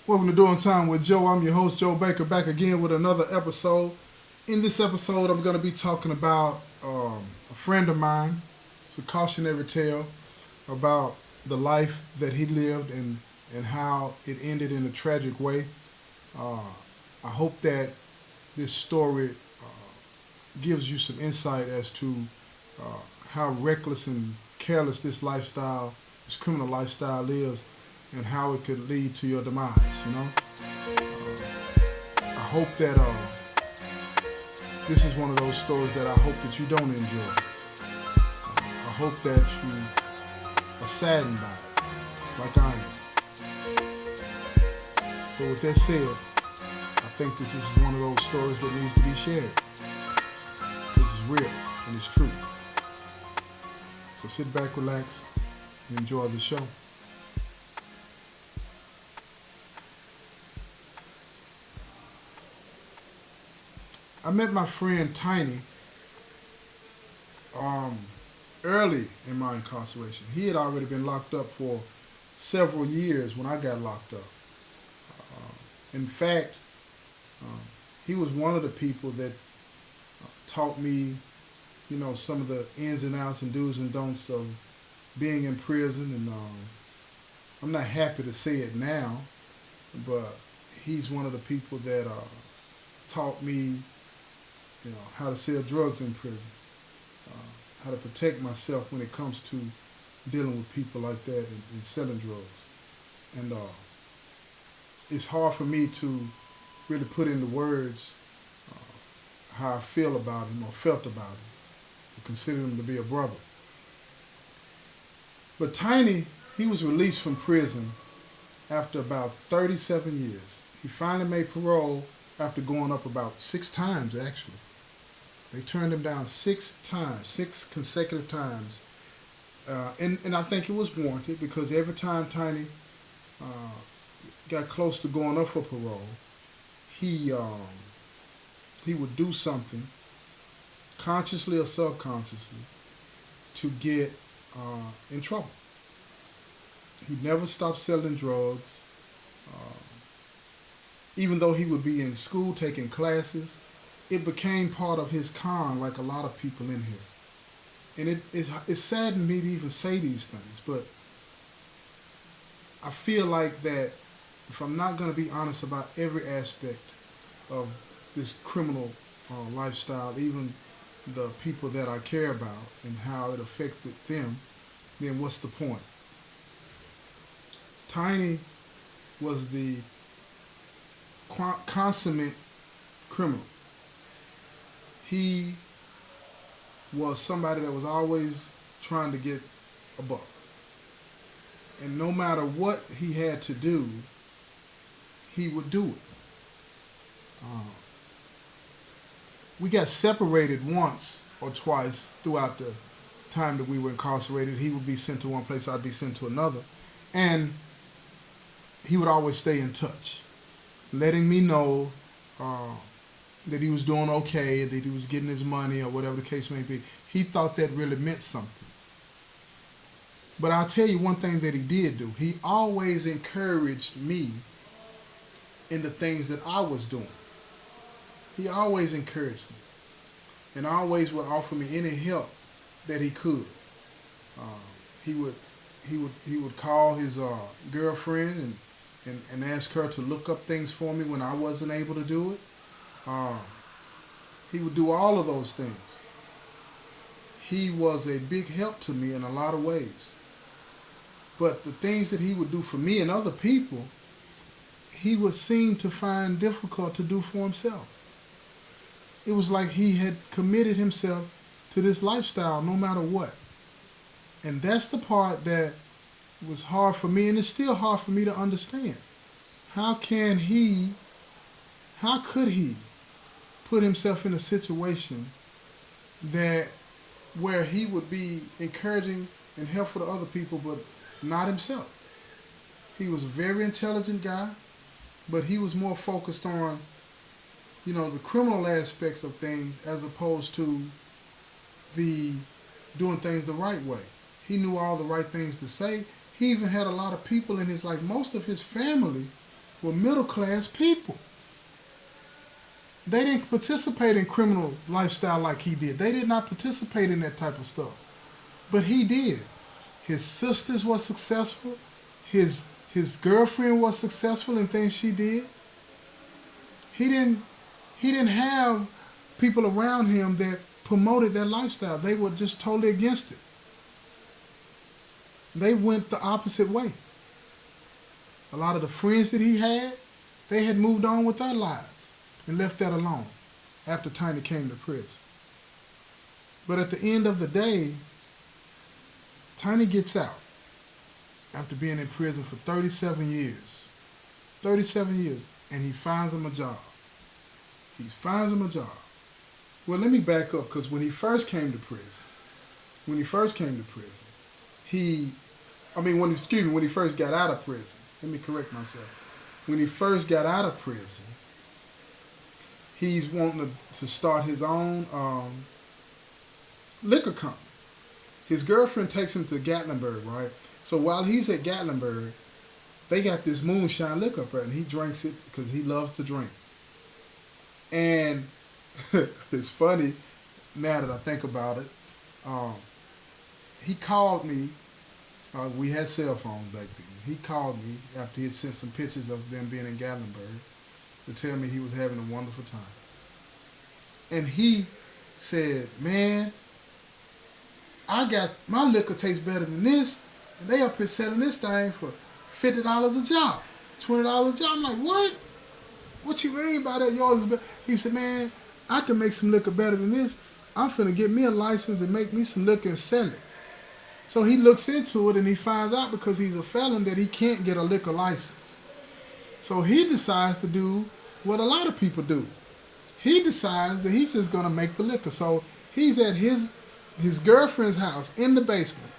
Welcome to Doing Time with Joe. I'm your host, Joe Baker, back again with another episode. In this episode, I'm going to be talking about a friend of mine. It's a cautionary tale about the life that he lived and how it ended in a tragic way. Uh, I hope that this story gives you some insight as to how reckless and careless this lifestyle, this criminal lifestyle is, and how it could lead to your demise. I hope that this is one of those stories that I hope that you don't enjoy. I hope that you are saddened by it, like I am. So with that said, I think that this is one of those stories that needs to be shared, because it's real and it's true. So sit back, relax, and enjoy the show. I met my friend Tiny early in my incarceration. He had already been locked up for several years when I got locked up. In fact, he was one of the people that taught me, some of the ins and outs and do's and don'ts of being in prison. And I'm not happy to say it now, but he's one of the people that taught me how to sell drugs in prison, how to protect myself when it comes to dealing with people like that and selling drugs. And it's hard for me to really put into words how I feel about him or felt about him. I consider him to be a brother. But Tiny, he was released from prison after about 37 years. He finally made parole after going up about 6 times, actually. They turned him down 6 times, 6 consecutive times. And I think it was warranted, because every time Tiny got close to going up for parole, he would do something, consciously or subconsciously, to get in trouble. He never stopped selling drugs. Even though he would be in school taking classes, it became part of his con, like a lot of people in here. And it saddened me to even say these things, but I feel like that if I'm not going to be honest about every aspect of this criminal lifestyle, even the people that I care about and how it affected them, then what's the point? Tiny was the consummate criminal. He was somebody that was always trying to get a buck. And no matter what he had to do, he would do it. We got separated once or twice throughout the time that we were incarcerated. He would be sent to one place, I'd be sent to another. And he would always stay in touch, letting me know that he was doing okay, that he was getting his money or whatever the case may be. He thought that really meant something. But I'll tell you one thing that he did do. He always encouraged me in the things that I was doing. He always encouraged me, and always would offer me any help that he could. He would call his girlfriend and ask her to look up things for me when I wasn't able to do it. He would do all of those things. He was a big help to me in a lot of ways. But the things that he would do for me and other people, he would seem to find difficult to do for himself. It was like he had committed himself to this lifestyle no matter what. And that's the part that was hard for me, and it's still hard for me to understand. How could he put himself in a situation where he would be encouraging and helpful to other people, but not himself? He was a very intelligent guy, but he was more focused on, the criminal aspects of things as opposed to the doing things the right way. He knew all the right things to say. He even had a lot of people in his life. Most of his family were middle class people. They didn't participate in criminal lifestyle like he did. They did not participate in that type of stuff. But he did. His sisters were successful. His girlfriend was successful in things she did. He didn't have people around him that promoted that lifestyle. They were just totally against it. They went the opposite way. A lot of the friends that he had, they had moved on with their lives and left that alone after Tiny came to prison. But at the end of the day, Tiny gets out after being in prison for 37 years. 37 years. And he finds him a job. He finds him a job. Well, let me back up, because when he first came to prison, when he first got out of prison, let me correct myself. When he first got out of prison, he's wanting to start his own liquor company. His girlfriend takes him to Gatlinburg, right? So while he's at Gatlinburg, they got this moonshine liquor up there, and he drinks it because he loves to drink. And it's funny, now that I think about it, he called me. We had cell phones back then. He called me after he had sent some pictures of them being in Gatlinburg to tell me he was having a wonderful time. And he said, man, my liquor tastes better than this, and they up here selling this thing for $50 a job, $20 a job. I'm like, what? What you mean by that? Yours is better? He said, man, I can make some liquor better than this. I'm finna get me a license and make me some liquor and sell it. So he looks into it, and he finds out, because he's a felon, that he can't get a liquor license. So he decides to do what a lot of people do. He decides that he's just gonna make the liquor. So he's at his girlfriend's house in the basement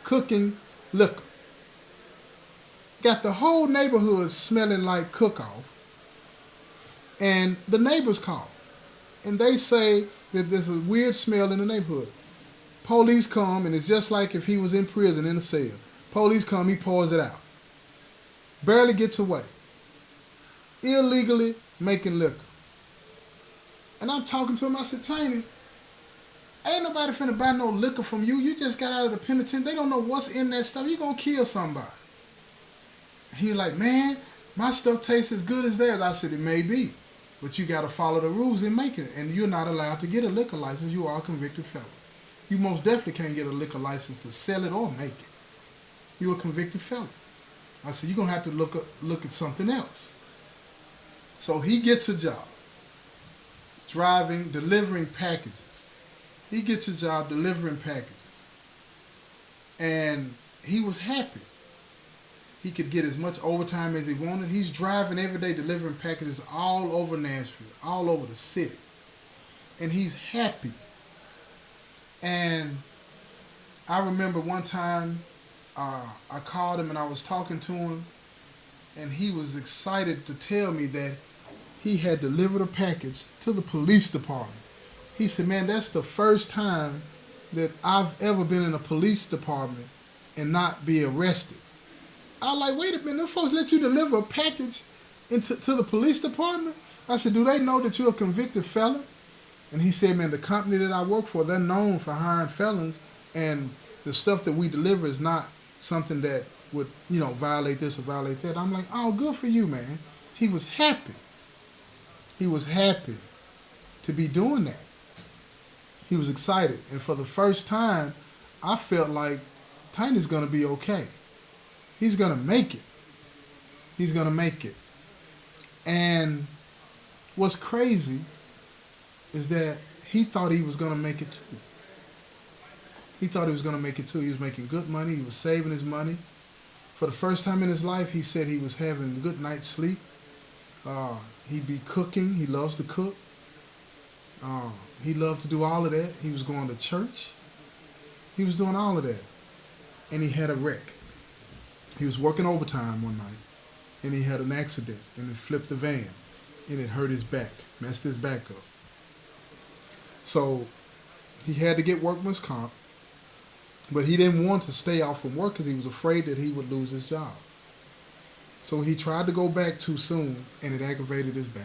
cooking liquor. Got the whole neighborhood smelling like cook-off. And the neighbors call. And they say that there's a weird smell in the neighborhood. Police come, and it's just like if he was in prison in a cell. Police come, he pours it out. Barely gets away. Illegally making liquor. And I'm talking to him, I said, Tiny, ain't nobody finna buy no liquor from you. You just got out of the penitentiary. They don't know what's in that stuff. You're gonna kill somebody. He was like, man, my stuff tastes as good as theirs. I said, it may be, but you gotta follow the rules in making it. And you're not allowed to get a liquor license. You are a convicted felon. You most definitely can't get a liquor license to sell it or make it. You're a convicted felon. I said, you're gonna have to look at something else. So he gets a job delivering packages. He gets a job delivering packages. And he was happy. He could get as much overtime as he wanted. He's driving every day delivering packages all over Nashville, all over the city. And he's happy. And I remember one time I called him and I was talking to him, and he was excited to tell me that he had delivered a package to the police department. He said, man, that's the first time that I've ever been in a police department and not be arrested. I was like, wait a minute, them folks let you deliver a package to the police department? I said, do they know that you're a convicted felon? And he said, man, the company that I work for, they're known for hiring felons, and the stuff that we deliver is not something that would, violate this or violate that. I'm like, oh, good for you, man. He was happy. He was happy to be doing that. He was excited. And for the first time, I felt like Tiny's going to be okay. He's going to make it. He's going to make it. And what's crazy is that he thought he was going to make it too. He thought he was going to make it too. He was making good money. He was saving his money. For the first time in his life, he said he was having a good night's sleep. He'd be cooking. He loves to cook. He loved to do all of that. He was going to church. He was doing all of that. And he had a wreck. He was working overtime one night, and he had an accident, and it flipped the van, and it hurt his back, messed his back up. So he had to get workman's comp, but he didn't want to stay off from work because he was afraid that he would lose his job. So he tried to go back too soon, and it aggravated his back.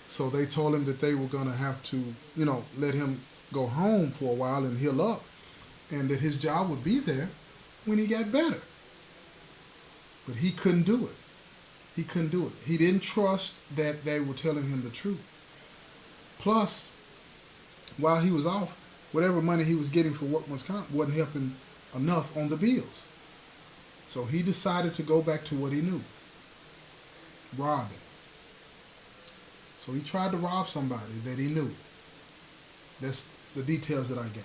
So they told him that they were going to have to, let him go home for a while and heal up, and that his job would be there when he got better. But he couldn't do it. He couldn't do it. He didn't trust that they were telling him the truth. Plus, while he was off, whatever money he was getting for workman's comp wasn't helping enough on the bills. So he decided to go back to what he knew, robbing. So he tried to rob somebody that he knew. That's the details that I got.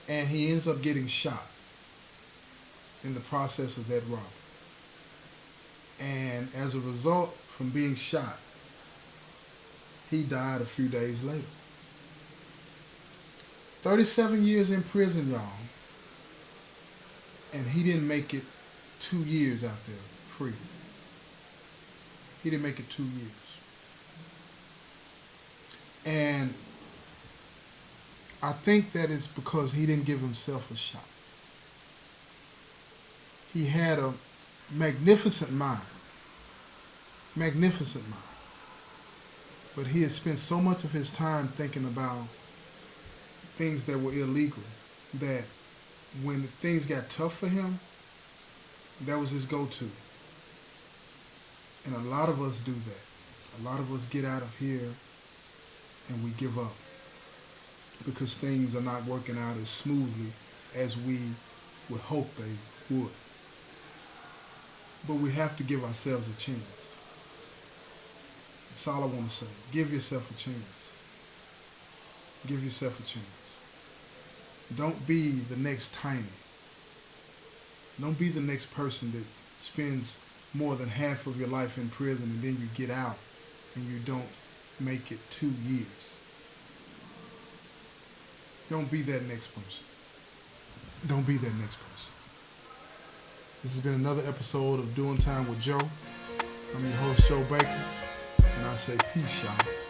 And he ends up getting shot in the process of that robbery. And as a result, from being shot, he died a few days later. 37 years in prison, y'all. And he didn't make it 2 years out there free. He didn't make it 2 years. And I think that it's because he didn't give himself a shot. He had a magnificent mind. Magnificent mind. But he had spent so much of his time thinking about things that were illegal that when things got tough for him, that was his go-to. And a lot of us do that. A lot of us get out of here and we give up because things are not working out as smoothly as we would hope they would. But we have to give ourselves a chance. That's all I want to say. Give yourself a chance. Give yourself a chance. Don't be the next Tiny. Don't be the next person that spends more than half of your life in prison and then you get out and you don't make it 2 years. Don't be that next person. Don't be that next person. This has been another episode of Doing Time with Joe. I'm your host, Joe Baker, and I say peace, y'all.